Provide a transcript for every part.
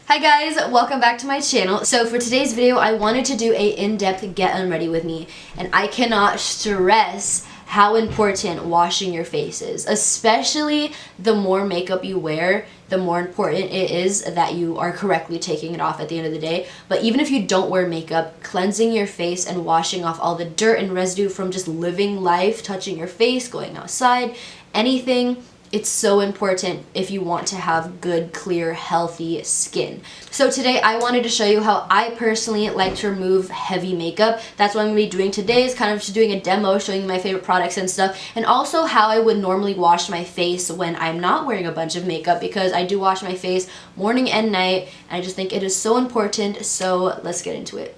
Hi guys, welcome back to my channel. So for today's video, I wanted to do a in-depth get unready with me, and I cannot stress how important washing your face is. Especially the more makeup you wear, the more important it is that you are correctly taking it off at the end of the day. But even if you don't wear makeup, cleansing your face and washing off all the dirt and residue from just living life, touching your face, going outside, anything, it's so important if you want to have good, clear, healthy skin. So today I wanted to show you how I personally like to remove heavy makeup. That's what I'm going to be doing today, is kind of just doing a demo, showing you my favorite products and stuff, and also how I would normally wash my face when I'm not wearing a bunch of makeup, because I do wash my face morning and night, and I just think it is so important. So let's get into it.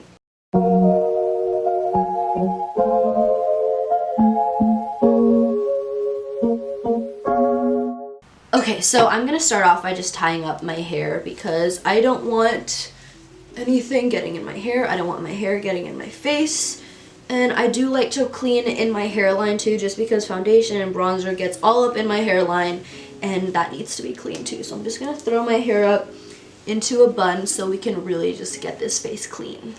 Okay, so I'm going to start off by just tying up my hair because I don't want anything getting in my hair. I don't want my hair getting in my face. And I do like to clean in my hairline too, just because foundation and bronzer gets all up in my hairline, and that needs to be clean too. So I'm just going to throw my hair up into a bun so we can really just get this face clean.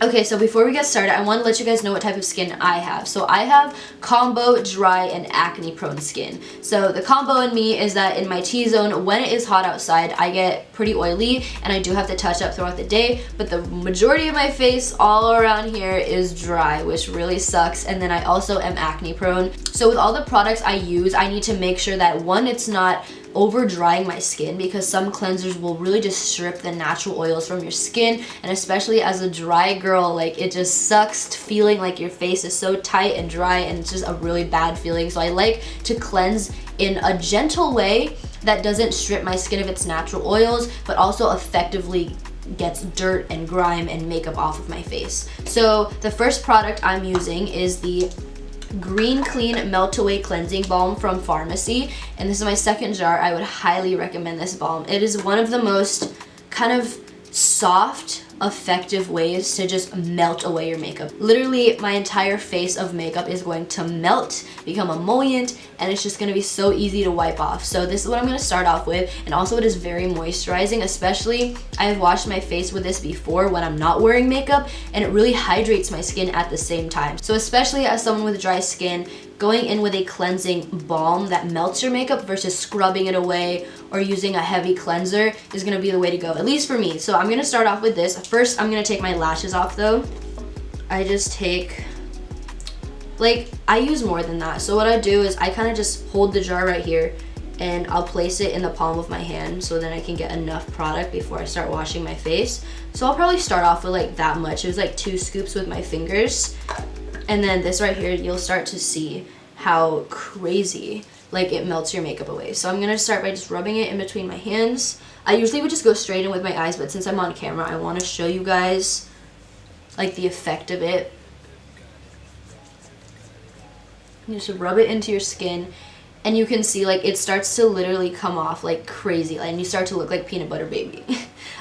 Okay, so before we get started, I want to let you guys know what type of skin I have. So I have combo, dry, and acne prone skin. So the combo in me is that in my T-zone, when it is hot outside, I get pretty oily and I do have to touch up throughout the day, but the majority of my face all around here is dry, which really sucks. And then I also am acne prone. So with all the products I use, I need to make sure that one, it's not over drying my skin, because some cleansers will really just strip the natural oils from your skin, and especially as a dry girl, like, it just sucks feeling like your face is so tight and dry, and it's just a really bad feeling. So I like to cleanse in a gentle way that doesn't strip my skin of its natural oils, but also effectively gets dirt and grime and makeup off of my face. So the first product I'm using is the Green Clean Melt Away Cleansing Balm from Farmacy, and this is my second jar. I would highly recommend this balm. It is one of the most kind of soft, effective ways to just melt away your makeup. Literally, my entire face of makeup is going to melt, become emollient, and it's just going to be so easy to wipe off. So this is what I'm going to start off with, and also it is very moisturizing. Especially, I've washed my face with this before when I'm not wearing makeup, and it really hydrates my skin at the same time. So especially as someone with dry skin, going in with a cleansing balm that melts your makeup versus scrubbing it away or using a heavy cleanser is going to be the way to go, at least for me. So I'm going to start off with this. First, I'm going to take my lashes off though. I just take, like, I use more than that. So what I do is I kind of just hold the jar right here, and I'll place it in the palm of my hand so then I can get enough product before I start washing my face. So I'll probably start off with like that much. It was like 2 scoops with my fingers. And then this right here, you'll start to see how crazy, like, it melts your makeup away. So I'm gonna start by just rubbing it in between my hands. I usually would just go straight in with my eyes, but since I'm on camera, I wanna show you guys, like, the effect of it. You just rub it into your skin, and you can see, like, it starts to literally come off like crazy, and you start to look like peanut butter baby.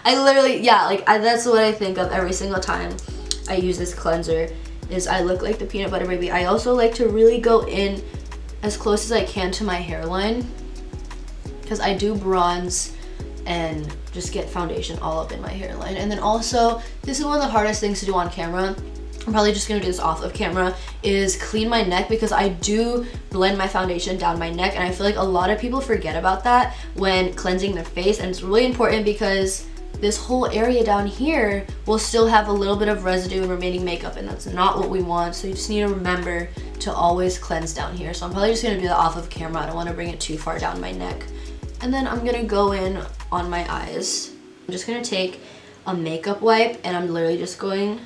I literally, yeah, like, that's what I think of every single time I use this cleanser, is I look like the peanut butter baby. I also like to really go in as close as I can to my hairline, because I do bronze and just get foundation all up in my hairline. And then also, this is one of the hardest things to do on camera. I'm probably just gonna do this off of camera, is clean my neck, because I do blend my foundation down my neck, and I feel like a lot of people forget about that when cleansing their face, and it's really important because this whole area down here will still have a little bit of residue and remaining makeup, and that's not what we want. So you just need to remember to always cleanse down here. So I'm probably just gonna do that off of camera. I don't want to bring it too far down my neck. And then I'm gonna go in on my eyes. I'm just gonna take a makeup wipe, and I'm literally just going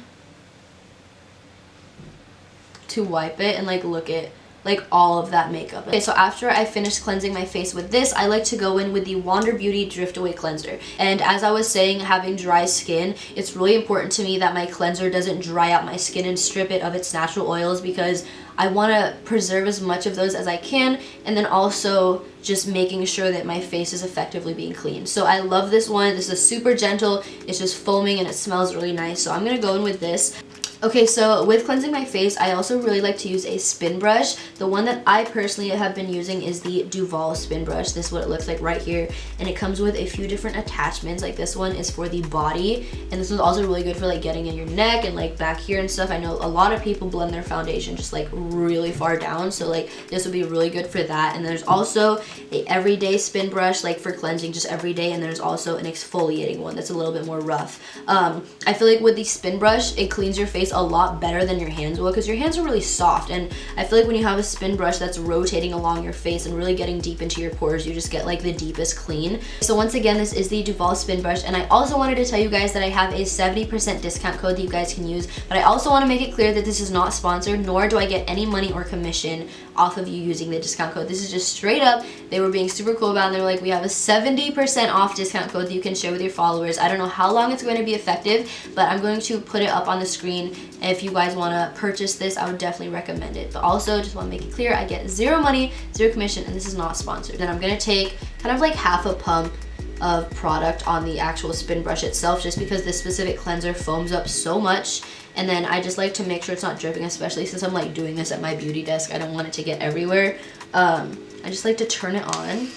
to wipe it and, like, look at, like, all of that makeup. Okay, so after I finish cleansing my face with this, I like to go in with the Wander Beauty Drift Away Cleanser. And as I was saying, having dry skin, it's really important to me that my cleanser doesn't dry out my skin and strip it of its natural oils, because I want to preserve as much of those as I can, and then also just making sure that my face is effectively being cleaned. So I love this one. This is super gentle. It's just foaming and it smells really nice. So I'm going to go in with this. Okay, so with cleansing my face, I also really like to use a spin brush. The one that I personally have been using is the Duval spin brush. This is what it looks like right here, and it comes with a few different attachments. Like this one is for the body, and this one's also really good for like getting in your neck and like back here and stuff. I know a lot of people blend their foundation just like really far down, so like this would be really good for that. And there's also a everyday spin brush, like for cleansing just every day, and there's also an exfoliating one that's a little bit more rough. I feel like with the spin brush, it cleans your face a lot better than your hands will, because your hands are really soft, and I feel like when you have a spin brush that's rotating along your face and really getting deep into your pores, you just get like the deepest clean. So once again, this is the Duval spin brush, and I also wanted to tell you guys that I have a 70% discount code that you guys can use, but I also want to make it clear that this is not sponsored, nor do I get any money or commission off of you using the discount code. This is just straight up, they were being super cool about it. They were like, we have a 70% off discount code that you can share with your followers. I don't know how long it's going to be effective, but I'm going to put it up on the screen. If you guys want to purchase this, I would definitely recommend it. But also, just want to make it clear, I get zero money, zero commission, and this is not sponsored. Then I'm going to take kind of like half a pump of product on the actual spin brush itself, just because this specific cleanser foams up so much. And then I just like to make sure it's not dripping, especially since I'm like doing this at my beauty desk. I don't want it to get everywhere. I just like to turn it on,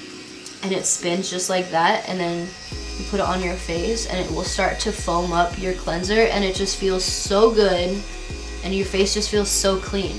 and it spins just like that, and then you put it on your face and it will start to foam up your cleanser, and it just feels so good, and your face just feels so clean.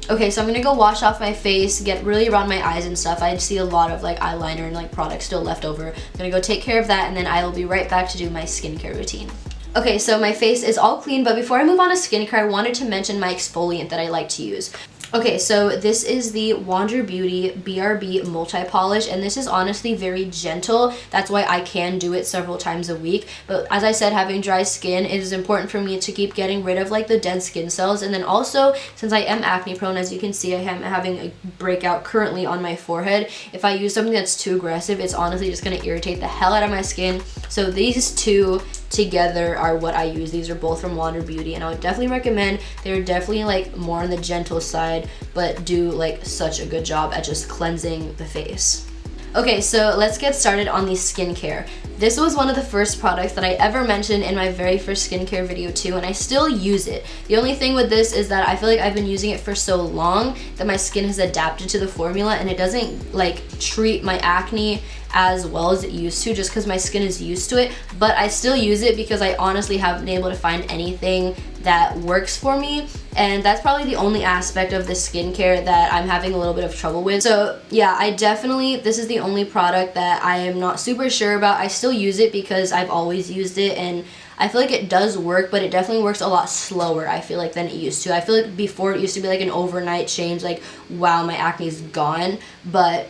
Okay, so I'm gonna go wash off my face, get really around my eyes and stuff. I see a lot of like eyeliner and like product still left over. I'm gonna go take care of that, and then I will be right back to do my skincare routine. Okay, so my face is all clean, but before I move on to skincare, I wanted to mention my exfoliant that I like to use. Okay, so this is the Wander Beauty BRB Multi-Polish, and this is honestly very gentle. That's why I can do it several times a week. But as I said, having dry skin, it is important for me to keep getting rid of like the dead skin cells. And then also, since I am acne prone, as you can see, I am having a breakout currently on my forehead. If I use something that's too aggressive, it's honestly just going to irritate the hell out of my skin. So these two together are what I use. These are both from Wander Beauty, and I would definitely recommend. They're definitely like more on the gentle side, but do like such a good job at just cleansing the face. Okay, so let's get started on the skincare. This was one of the first products that I ever mentioned in my very first skincare video too, and I still use it. The only thing with this is that I feel like I've been using it for so long that my skin has adapted to the formula, and it doesn't like treat my acne as well as it used to, just because my skin is used to it. But I still use it because I honestly haven't been able to find anything that works for me, and that's probably the only aspect of the skincare that I'm having a little bit of trouble with. So yeah, this is the only product that I am not super sure about. I still use it because I've always used it, and I feel like it does work, but it definitely works a lot slower, I feel like, than it used to. I feel like before it used to be like an overnight change, like wow, my acne is gone, but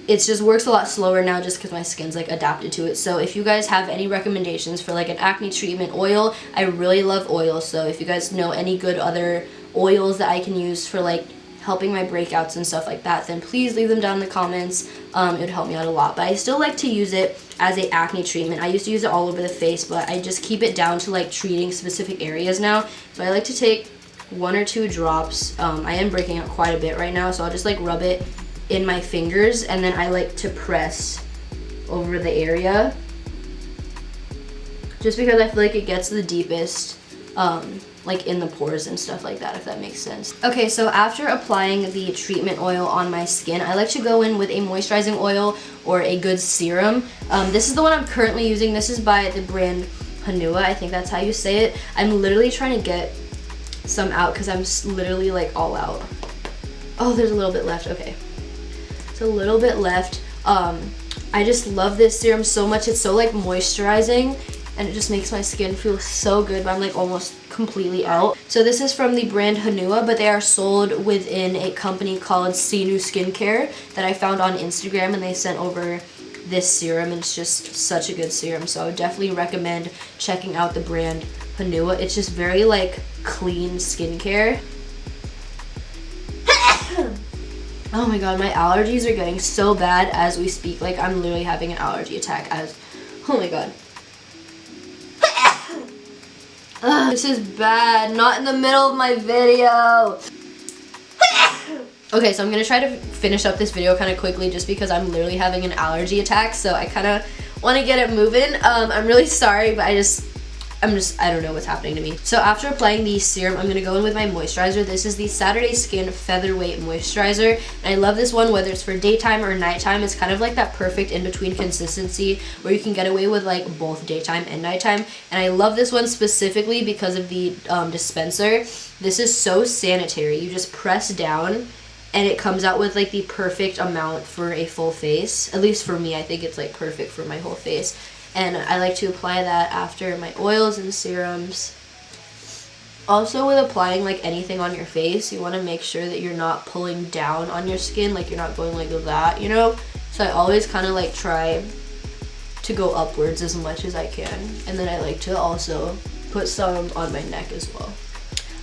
it just works a lot slower now just because my skin's like adapted to it. So if you guys have any recommendations for like an acne treatment oil, I really love oils. So if you guys know any good other oils that I can use for like helping my breakouts and stuff like that, then please leave them down in the comments. It would help me out a lot. But I still like to use it as a acne treatment. I used to use it all over the face, but I just keep it down to like treating specific areas now. So I like to take 1 or 2 drops. I am breaking out quite a bit right now, so I'll just like rub it in my fingers, and then I like to press over the area just because I feel like it gets the deepest like in the pores and stuff like that, if that makes sense. Okay, so after applying the treatment oil on my skin, I like to go in with a moisturizing oil or a good serum. This is the one I'm currently using. This is by the brand Honua, I think that's how you say it. I'm literally trying to get some out because I'm literally like all out. Oh, there's a little bit left. Okay, a little bit left. I just love this serum so much. It's so like moisturizing, and it just makes my skin feel so good, but I'm like almost completely out. So this is from the brand Honua, but they are sold within a company called Sinu Skincare that I found on Instagram, and they sent over this serum, and it's just such a good serum. So I would definitely recommend checking out the brand Honua. It's just very like clean skincare. Oh my god, my allergies are getting so bad as we speak. Like, I'm literally having an allergy attack oh my god. Ugh, this is bad. Not in the middle of my video. Okay, so I'm gonna try to finish up this video kind of quickly just because I'm literally having an allergy attack, so I kind of want to get it moving. I'm really sorry, but I don't know what's happening to me. So after applying the serum, I'm gonna go in with my moisturizer. This is the Saturday Skin Featherweight Moisturizer. And I love this one, whether it's for daytime or nighttime. It's kind of like that perfect in-between consistency where you can get away with like both daytime and nighttime. And I love this one specifically because of the dispenser. This is so sanitary. You just press down and it comes out with like the perfect amount for a full face. At least for me, I think it's like perfect for my whole face. And I like to apply that after my oils and serums. Also, with applying like anything on your face, you want to make sure that you're not pulling down on your skin, like you're not going like that, you know? So I always kind of like try to go upwards as much as I can. And then I like to also put some on my neck as well.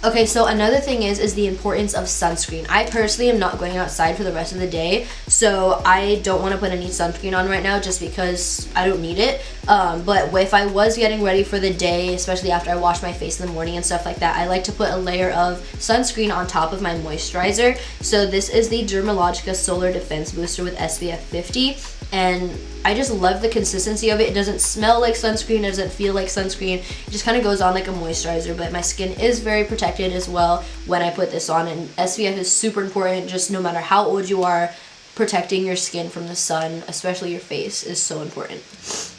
Okay, so another thing is the importance of sunscreen. I personally am not going outside for the rest of the day, so I don't want to put any sunscreen on right now just because I don't need it. But if I was getting ready for the day, especially after I wash my face in the morning and stuff like that, I like to put a layer of sunscreen on top of my moisturizer. So this is the Dermalogica Solar Defense Booster with SPF 50. And I just love the consistency of it. It doesn't smell like sunscreen, it doesn't feel like sunscreen. It just kind of goes on like a moisturizer, but my skin is very protected as well when I put this on. And SPF is super important, just no matter how old you are. Protecting your skin from the sun, especially your face, is so important.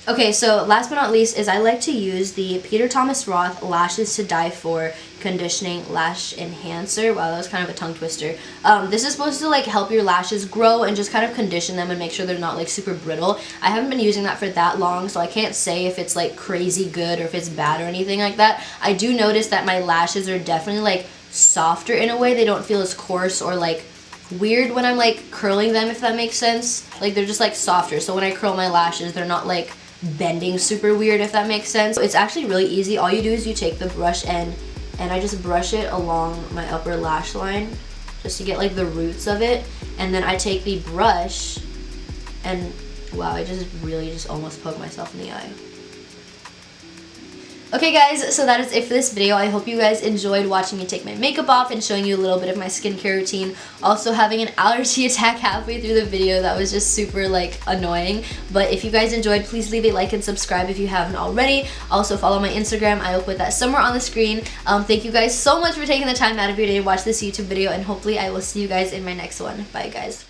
Okay, so last but not least is I like to use the Thomas Roth Lashes to Die For Conditioning Lash Enhancer. Wow, that was kind of a tongue twister. This is supposed to like help your lashes grow and just kind of condition them and make sure they're not like super brittle. I haven't been using that for that long, so I can't say if it's like crazy good or if it's bad or anything like that. I do notice that my lashes are definitely like softer in a way. They don't feel as coarse or like weird when I'm like curling them, if that makes sense. Like they're just like softer, so when I curl my lashes they're not like bending super weird, if that makes sense. It's actually really easy. All you do is you take the brush and I just brush it along my upper lash line just to get like the roots of it, and then I take the brush and wow, I just really just almost poked myself in the eye. Okay guys, so that is it for this video. I hope you guys enjoyed watching me take my makeup off and showing you a little bit of my skincare routine. Also having an allergy attack halfway through the video, that was just super like annoying. But if you guys enjoyed, please leave a like and subscribe if you haven't already. Also follow my Instagram. I will put that somewhere on the screen. Thank you guys so much for taking the time out of your day to watch this YouTube video, and hopefully I will see you guys in my next one. Bye guys.